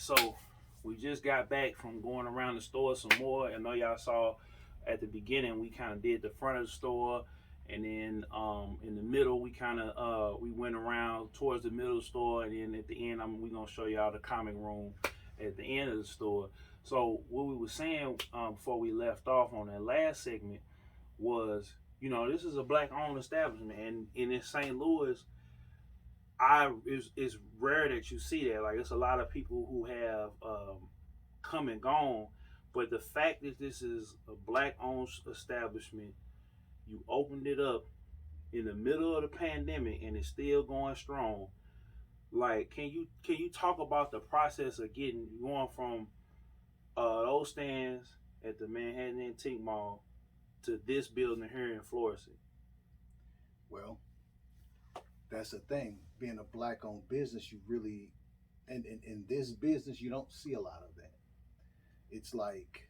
So we just got back from going around the store some more. I know y'all saw at the beginning we kind of did the front of the store, and then in the middle we went around towards the middle of the store, and then at the end we gonna show y'all the comic room at the end of the store. So what we were saying before we left off on that last segment was, this is a black owned establishment, and in St. Louis, it's rare that you see that. Like, it's a lot of people who have come and gone, but the fact that this is a black owned establishment, you opened it up in the middle of the pandemic and it's still going strong. Like, can you talk about the process of going from those stands at the Manhattan Antique Mall to this building here in Florissant? Well, that's the thing. Being a black owned business, you really, and in this business, you don't see a lot of that. It's like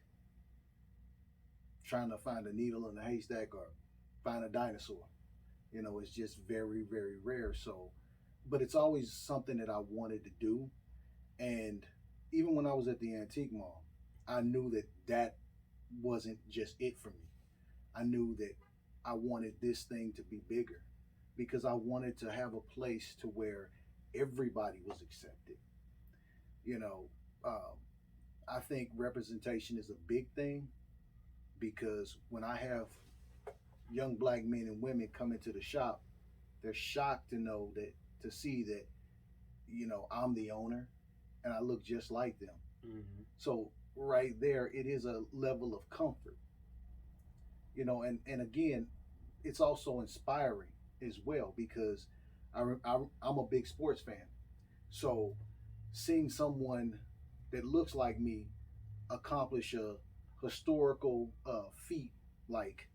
trying to find a needle in a haystack or find a dinosaur. It's just very, very rare. So, but it's always something that I wanted to do. And even when I was at the antique mall, I knew that that wasn't just it for me. I knew that I wanted this thing to be bigger because I wanted to have a place to where everybody was accepted. You know, um, I think representation is a big thing because when I have young black men and women come into the shop, they're shocked to know that, to see that, I'm the owner and I look just like them. Mm-hmm. So right there, it is a level of comfort, and again, it's also inspiring as well because I'm a big sports fan. So seeing someone that looks like me accomplish a historical feat like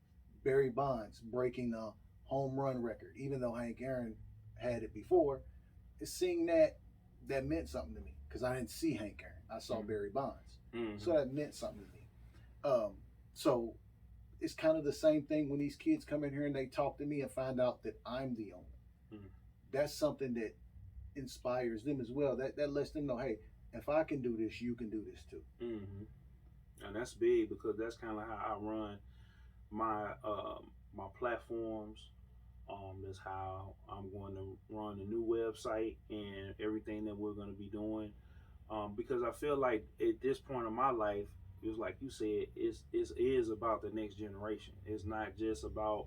Barry Bonds breaking a home run record, even though Hank Aaron had it before, seeing that meant something to me because I didn't see Hank Aaron, I saw Mm-hmm. Barry Bonds, so Mm-hmm. that meant something to me. So it's kind of the same thing when these kids come in here and they talk to me and find out that I'm the owner. Mm-hmm. That's something that inspires them as well. That lets them know, hey, if I can do this, you can do this too. Mm-hmm. And that's big because that's kind of how I run my platforms. That's how I'm going to run the new website and everything that we're going to be doing. Because I feel like at this point in my life, it's like you said, it is about the next generation. It's not just about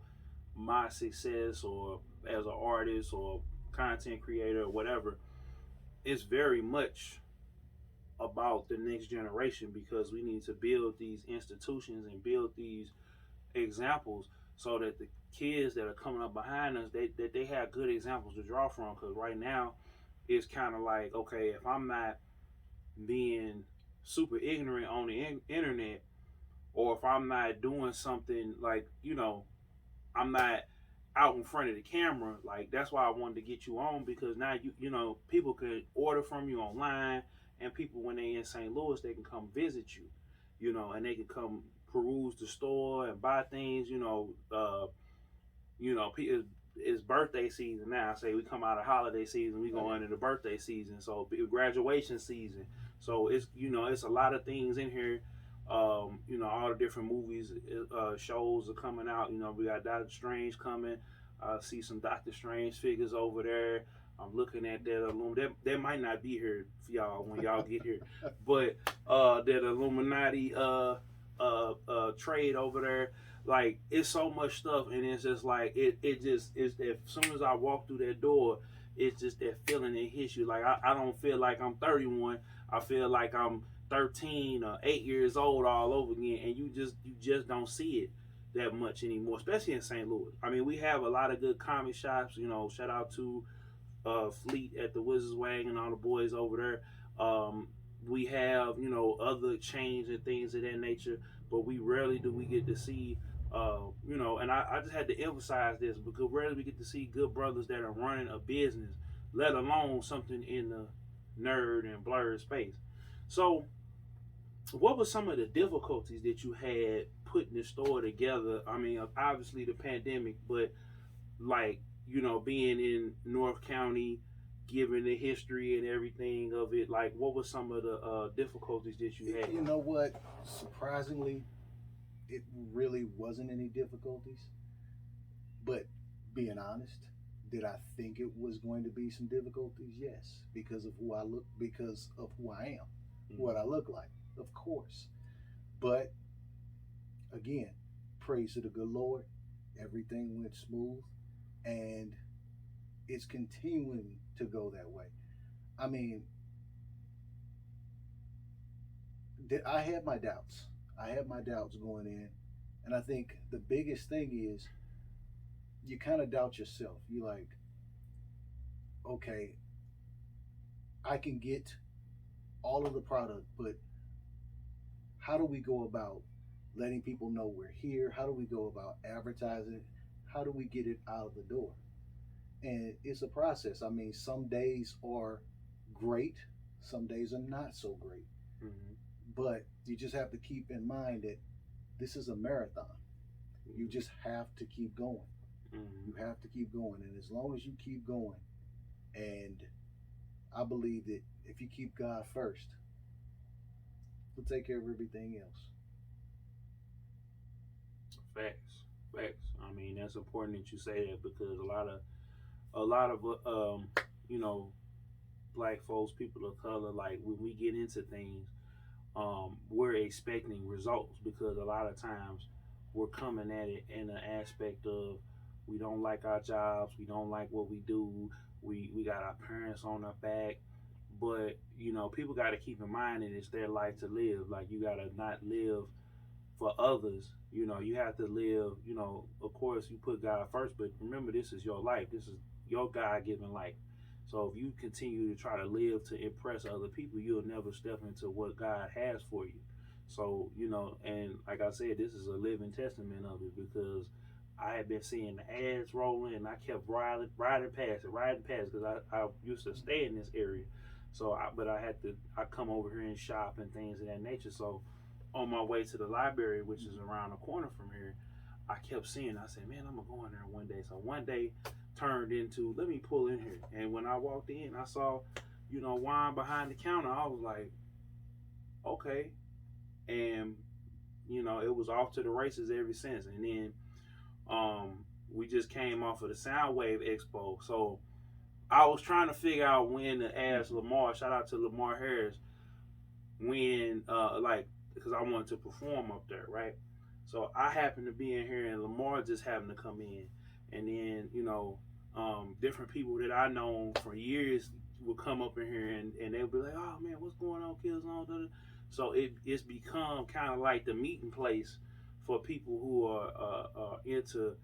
my success or as an artist or content creator or whatever. It's very much about the next generation because we need to build these institutions and build these examples so that the kids that are coming up behind us, that they have good examples to draw from. Because right now it's kind of like, okay, if I'm not being super ignorant on the internet, or if I'm not doing something like, I'm not out in front of the camera, like, that's why I wanted to get you on, because now people could order from you online, and people, when they in St. Louis, they can come visit you, and they can come peruse the store and buy things. It's birthday season now. I say we come out of holiday season, we go into the birthday season, so graduation season. So it's a lot of things in here. All the different movies, shows are coming out. We got Doctor Strange coming. I see some Doctor Strange figures over there. I'm looking at that that might not be here for y'all when y'all get here, but that Illuminati trade over there. Like, it's so much stuff, and it's just like it just is. As soon as I walk through that door, it's just that feeling that hits you. Like, I don't feel like I'm 31. I feel like I'm 13 or 8 years old all over again, and you just don't see it that much anymore, especially in St. Louis. I mean, we have a lot of good comic shops. Shout out to Fleet at the Wizards Wang and all the boys over there. We have other chains and things of that nature, but we rarely do we get to see. And I just had to emphasize this because rarely we get to see good brothers that are running a business, let alone something in the nerd and blurred space. So, what were some of the difficulties that you had putting the store together? I mean, obviously the pandemic, but like, being in North County, given the history and everything of it? Like, what were some of the difficulties that you had? You know what? Surprisingly, it really wasn't any difficulties. But being honest, did I think it was going to be some difficulties? Yes, because of who I look, because of who I am, what I look like, of course. But again, praise to the good Lord, everything went smooth, and it's continuing to go that way. I mean, I had my doubts. I had my doubts going in, and I think the biggest thing is you kind of doubt yourself. You like, okay, I can get all of the product, but how do we go about letting people know we're here? How do we go about advertising? How do we get it out of the door? And it's a process. I mean, some days are great, some days are not so great. Mm-hmm. But you just have to keep in mind that this is a marathon. You just have to keep going. Mm-hmm. You have to keep going. And as long as you keep going, and I believe that if you keep God first, He'll take care of everything else. Facts, facts. I mean, that's important that you say that because a lot of you know, black folks, people of color, like when we get into things, we're expecting results because a lot of times we're coming at it in an aspect of we don't like our jobs, we don't like what we do, we got our parents on our back, but people got to keep in mind that it's their life to live. Like you got to not live for others. You have to live. Of course, you put God first, but remember, this is your life. This is your God-given life. So if you continue to try to live to impress other people, you'll never step into what God has for you. So, and like I said, this is a living testament of it because I had been seeing the ads rolling and I kept riding past because I used to stay in this area. So, but I come over here and shop and things of that nature. So, on my way to the library, which is around the corner from here, I kept seeing. I said, "Man, I'm gonna go in there one day." So one day turned into, "Let me pull in here." And when I walked in, I saw, wine behind the counter. I was like, "Okay," and it was off to the races ever since. And then we just came off of the Soundwave Expo, so I was trying to figure out when to ask Lamar. Shout out to Lamar Harris. When because I wanted to perform up there, right? So I happened to be in here, and Lamar just happened to come in, and then different people that I known for years would come up in here, and they'll be like, "Oh man, what's going on, Killzown?" So it's become kind of like the meeting place for people who are into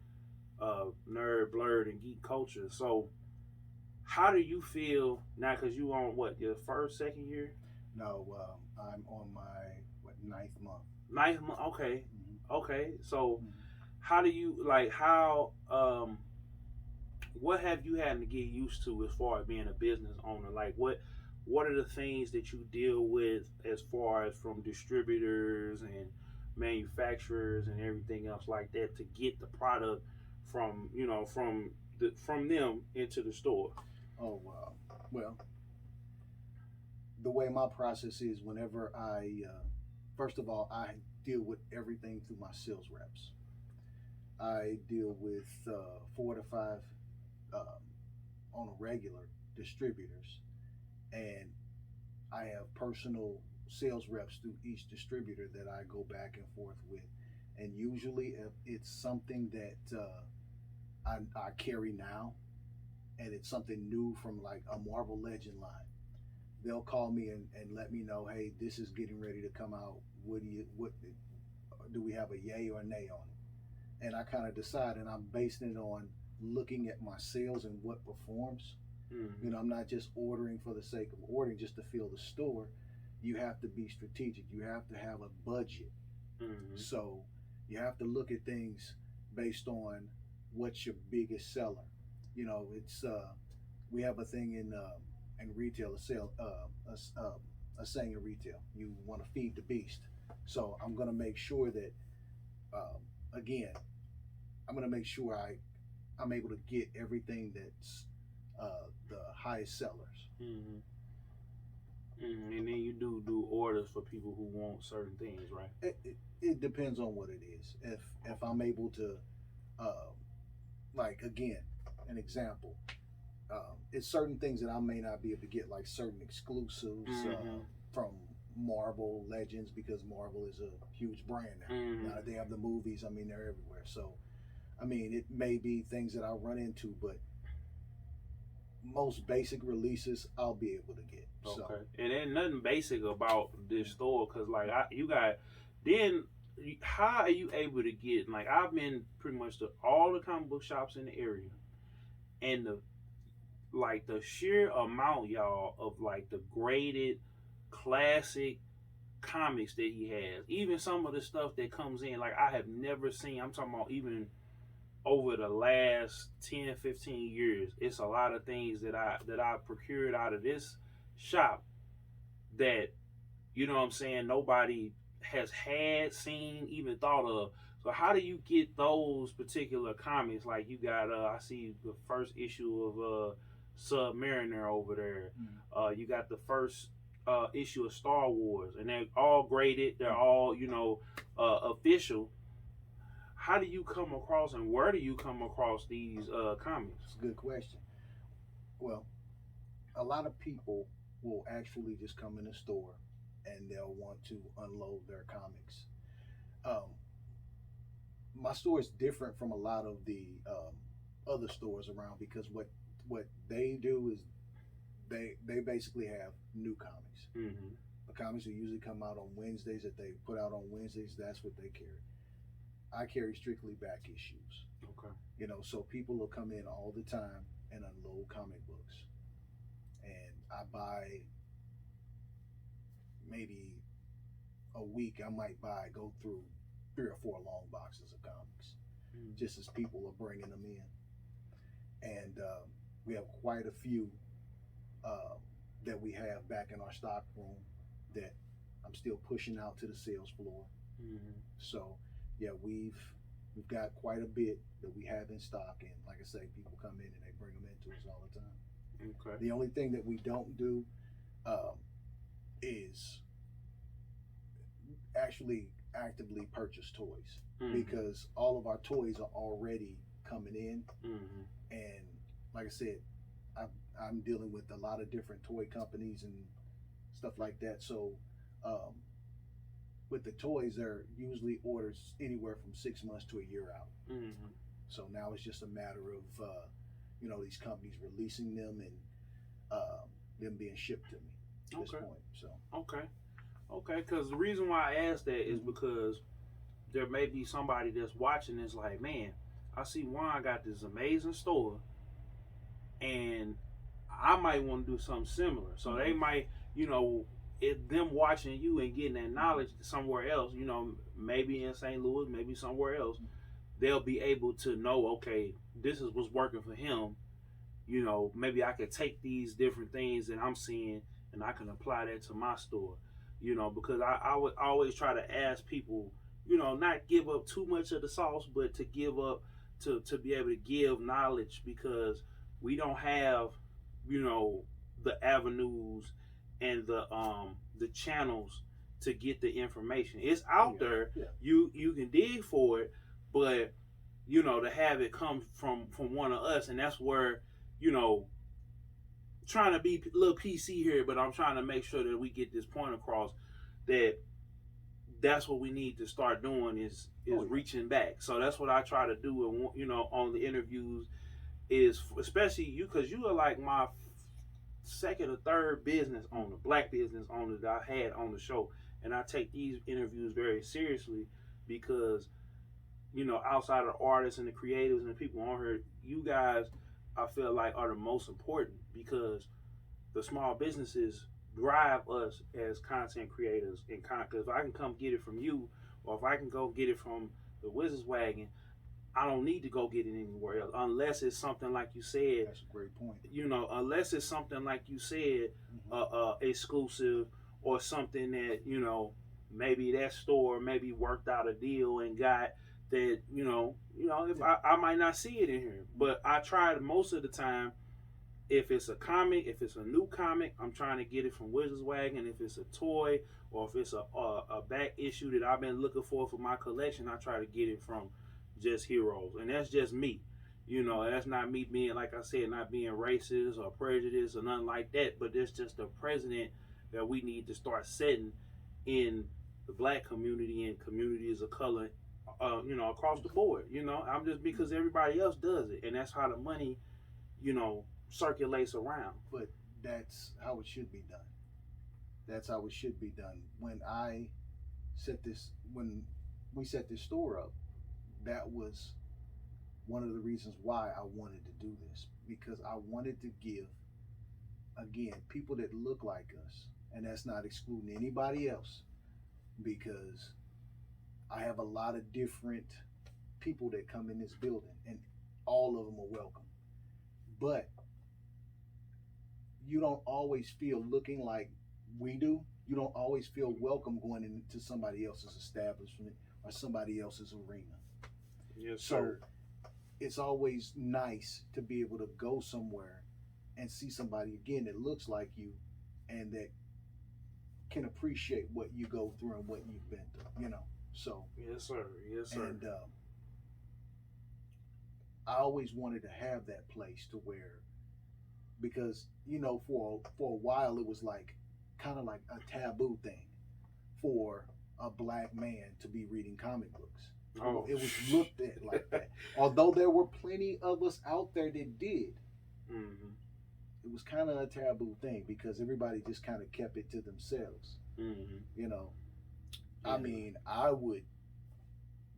nerd, blurred, and geek culture. So how do you feel now? Because you on what, your first, second year? No, I'm on my ninth month. Ninth month. Okay, Mm-hmm. okay. So Mm-hmm. how do you like how what have you had to get used to as far as being a business owner? Like what are the things that you deal with as far as from distributors and manufacturers and everything else like that to get the product from from them into the store? Oh, well, the way my process is, whenever first of all, I deal with everything through my sales reps. I deal with 4 to 5 um, on a regular distributors, and I have personal sales reps through each distributor that I go back and forth with. And usually, if it's something that I carry now, and it's something new from like a Marvel Legend line, they'll call me and let me know, hey, this is getting ready to come out. What do we have a yay or a nay on it? And I kind of decide, and I'm basing it on looking at my sales and what performs. Mm-hmm. I'm not just ordering for the sake of ordering just to fill the store. You have to be strategic. You have to have a budget. Mm-hmm. So you have to look at things based on what's your biggest seller. It's we have a thing in retail, a saying in retail. You want to feed the beast. So I'm going to make sure that again, I'm going to make sure I'm able to get everything that's the highest sellers. Mm-hmm. Mm-hmm. And then you do orders for people who want certain things, right? It depends on what it is. If I'm able to, uh, like again, an example, it's certain things that I may not be able to get, like certain exclusives from Marvel Legends, because Marvel is a huge brand now. Now that they have the movies, I mean, they're everywhere. So, I mean, it may be things that I'll run into, but most basic releases I'll be able to get. Okay. So, And ain't nothing basic about this store, cause like you got then. How are you able to get, like, I've been pretty much to all the comic book shops in the area, and the sheer amount, y'all, of like the graded classic comics that he has, even some of the stuff that comes in, like I have never seen. I'm talking about even over the last 10, 15 years. It's a lot of things that I procured out of this shop that, you know what I'm saying, nobody has had, seen, even thought of. So how do you get those particular comics? Like you got I see the first issue of Submariner over there. You got the first issue of Star Wars, and they're all graded. They're all, official. How do you come across, and where do you come across these comics? it's a good question. Well, a lot of people will actually just come in the store and they'll want to unload their comics. Um, my store is different from a lot of the other stores around, because what they do is they basically have new comics. Mm-hmm. The comics that usually come out on Wednesdays, that they put out on Wednesdays, that's what they carry. I carry strictly back issues. Okay. So people will come in all the time and unload comic books, and I buy maybe a week. I might go through 3 or 4 long boxes of comics, just as people are bringing them in, and we have quite a few that we have back in our stock room that I'm still pushing out to the sales floor. So yeah, we've got quite a bit that we have in stock, and like I say, people come in and they bring them into us all the time. Okay. The only thing that we don't do is actually actively purchase toys, because all of our toys are already coming in, and like I said, I'm dealing with a lot of different toy companies and stuff like that. So with the toys, they're usually orders anywhere from 6 months to a year out. So now it's just a matter of these companies releasing them and them being shipped to me at this point. So okay, because the reason why I asked that is because there may be somebody that's watching this like, man, I see Juan got this amazing store, and I might want to do something similar. So they might, them watching you and getting that knowledge somewhere else, maybe in St. Louis, maybe somewhere else, they'll be able to know, okay, this is what's working for him. Maybe I could take these different things that I'm seeing and I can apply that to my store, because I would always try to ask people, not give up too much of the sauce, but to give up, to be able to give knowledge, because we don't have, the avenues and the channels to get the information. It's out there. Yeah. You can dig for it, but to have it come from one of us, and that's where, trying to be a little PC here, but I'm trying to make sure that we get this point across, that that's what we need to start doing is reaching back. So that's what I try to do, on the interviews, is especially you, because you are like my second or third business owner, black business owner that I had on the show, and I take these interviews very seriously, because outside of the artists and the creatives and the people on here, you guys, I feel like, are the most important, because the small businesses drive us as content creators. And because if I can come get it from you, or if I can go get it from the Wizards Wagon, I don't need to go get it anywhere else, unless it's something like you said. That's a great point. Unless it's something like you said, exclusive, or something that maybe that store maybe worked out a deal and got that. If I might not see it in here, but I try most of the time if it's a comic, if it's a new comic, I'm trying to get it from Wizards Wagon. If it's a toy or if it's a back issue that I've been looking for my collection, I try to get it from Just Heroes. And that's just me. You know, that's not me being, like I said, not being racist or prejudiced or nothing like that, but there's just a precedent that we need to start setting in the black community and communities of color, you know, across the board. You know, I'm just because everybody else does it, and that's how the money, you know, circulates around. But that's how it should be done. That's how it should be done. When we set this store up, that was one of the reasons why I wanted to do this, because I wanted to give, again, people that look like us, and that's not excluding anybody else, because I have a lot of different people that come in this building, and all of them are welcome. But you don't always feel looking like we do. You don't always feel welcome going into somebody else's establishment or somebody else's arena. Yes, So sir. it's always nice to be able to go somewhere and see somebody again that looks like you and that can appreciate what you go through and what you've been through, you know. So Yes, sir. Yes, sir. and I always wanted to have that place to where, because you know, for a while it was like kind of like a taboo thing for a black man to be reading comic books. Oh. It was looked at like that. Although there were plenty of us out there that did, Mm-hmm. it was kind of a taboo thing because everybody just kind of kept it to themselves. Mm-hmm. You know, Yeah. I mean, I would,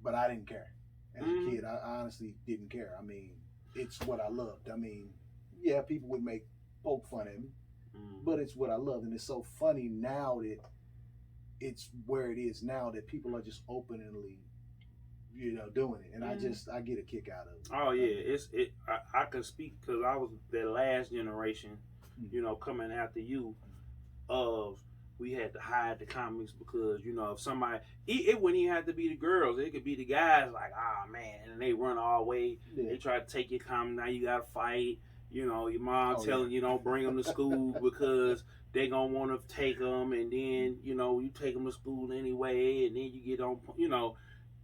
but I didn't care. As Mhm. a kid, I honestly didn't care. I mean, it's what I loved. I mean, yeah, people would poke fun at me, Mm-hmm. but it's what I loved. And it's so funny now that it's where it is now that people are just openly, you know, doing it. And Mhm. I get a kick out of it. Oh yeah, I can speak because I was the last generation, you know, coming after you. Of we had to hide the comics because you know if somebody it wouldn't even have to be the girls, it could be the guys like man, and they run all the way. Yeah. They try to take your comic. Now you gotta fight. You know your mom Oh, telling you don't bring them to school because they gonna want to take them, and then you know you take them to school anyway, and then you get on, you know.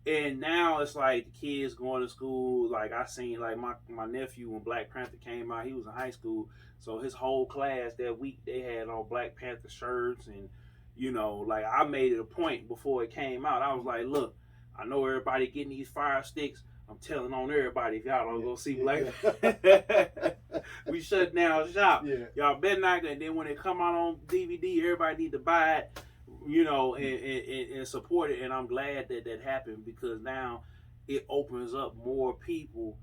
And now it's like the kids going to school. Like I seen like my nephew when Black Panther came out, he was in high school. So his whole class that week they had on Black Panther shirts, and you know, like I made it a point before it came out. I was like, look, I know everybody getting these fire sticks. I'm telling on everybody if y'all don't go see Black. We shut down shop. Yeah. Y'all better not. And then when it come out on DVD, everybody need to buy it. You know, and support it, and I'm glad that that happened because now it opens up more people,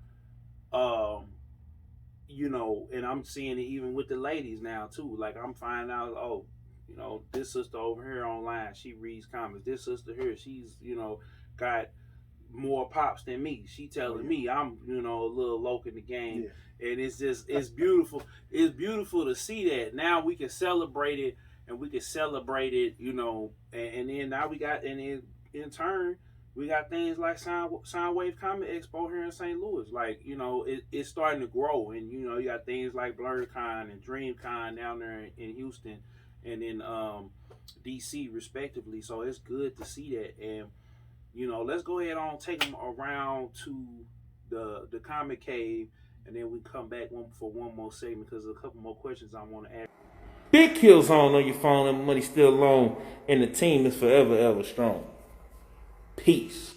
you know, and I'm seeing it even with the ladies now too. Like I'm finding out, oh, you know, this sister over here online, she reads comics. This sister here, she's, you know, got more pops than me. She telling me I'm, you know, a little loc in the game, and it's just it's beautiful. It's beautiful to see that now we can celebrate it. And we can celebrate it, you know, and then now we got, and in turn, we got things like Soundwave Comic Expo here in St. Louis. Like, you know, it's starting to grow. And, you know, you got things like BlurredCon and DreamCon down there in Houston and in D.C. respectively. So it's good to see that. And, you know, let's go ahead on take them around to the Comic Cave. And then we come back for one more segment because there's a couple more questions I want to ask. Big Killzown on your phone and money still long, and the team is forever ever strong. Peace.